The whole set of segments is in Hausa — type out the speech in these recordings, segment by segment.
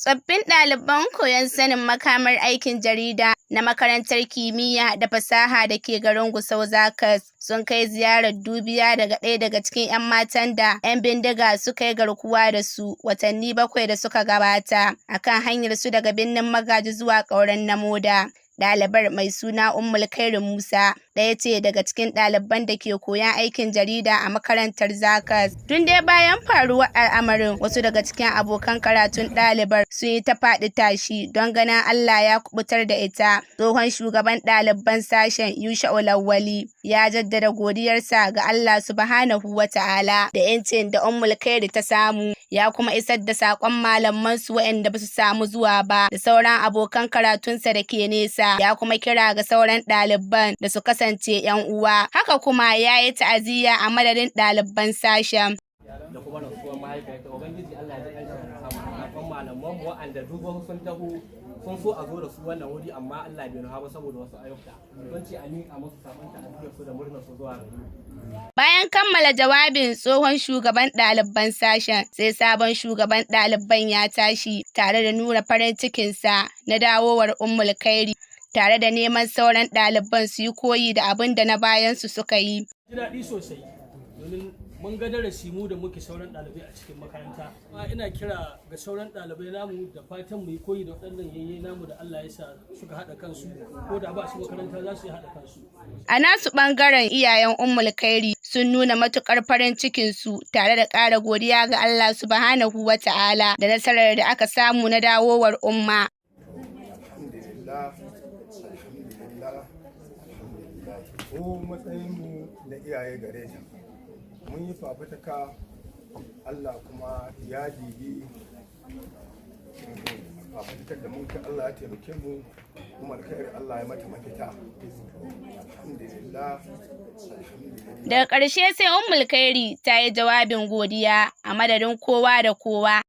Tsoffin ɗaliban koyon sanin makamar aikin jarida na Makarantar Kimiyya da Fasaha da ke garin Gusau Zakas sun kai ziyarar dubiya ga ɗaya daga cikin 'yan matan da 'yan bindiga suka yi garkuwa da su watanni 7 da suka gabata a kan hanyarsu daga Birnin Magaji zuwa Ƙauren Namoda. Ɗalibar mai suna Ummulkhairu Musa ɗaya ce daga cikin ɗaliban da ke koyon aikin jarida a makarantar Zakas. Tun dai bayan faruwar al'amarin, wasu daga cikin abokan karatun ɗalibar sun yi ta faɗi tashi don ganin Allah ya kubutar da ita. Tsohon shugaban ɗaliban sashen Yusha'u Lawwali ya jaddada godiyarsa ga Allah Subhanahu wa ta'ala da 'yancin da Ummulkhairu ta samu, ya kuma isar da saƙon malamansu waɗanda ba su samu zuwa ba da sauran abokan karatunsa da ke nesa. Ya kuma kira ga sauran ɗaliban da su kasance 'yan uwa. Haka kuma ya yi ta'aziyya a madadin ɗaliban sashen. Da kuma rasuwar mahaifiyarta, Ubangiji Allah ya ji ƙarshen malamanmu waɗanda duban sun taho sun so a zo da su wannan wuri amma Allah bai nuha ba saboda wasu ayyuka. Don ce a miƙa musu sabon ta'aziyyar su da murnar su zuwa gari. Bayan kammala jawabin tsohon shugaban ɗaliban sashen, sai sabon shugaban ɗaliban ya tashi tare da nuna farin cikinsa na dawowar Ummulkhairu, tare da neman sauran ɗaliban su yi koyi da abin da na bayansu suka yi. Ji daɗi sosai domin mun ga darasi mu da muke sauran ɗalibai a cikin makaranta. Ina kira ga sauran ɗalibai namu da fatan mu yi koyi da waɗannan yayye namu da Allah ya sa suka haɗa kansu, ko da ba su makaranta za su yi haɗa kansu. A nasu ɓangaren iyayen Ummulkhairu sun nuna matuƙar farin cikinsu tare da ƙara godiya ga Allah Subhanahu wa ta'ala da nasarar da aka samu na dawowar Umma. Ko matsayinmu na iyaye gare ta mun yi fafutuka, Allah kuma ya dibi fafutukar da mun kai, Allah ya taimake mu, kuma alkhairi Allah ya mata mafita. Alhamdulillah. Daga ƙarshe sai Ummulkhairu ta yi jawabin godiya a madadin kowa da kowa.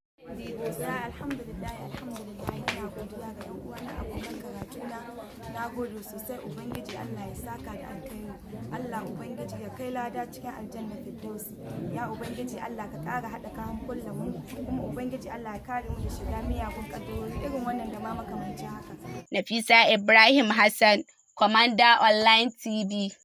Na gode sosai, Ubangiji Allah ya saka da alkhairi, Allah Ubangiji ya kai lada cikin aljanna firdausi, ya Ubangiji Allah ka ƙara haɗa kan kullum, kuma Ubangiji Allah ya kare mu da shiga miyagun ƙaddarori irin wannan da ma makamancin haka. Nafisa Ibrahim Hassan, Commander Online TV.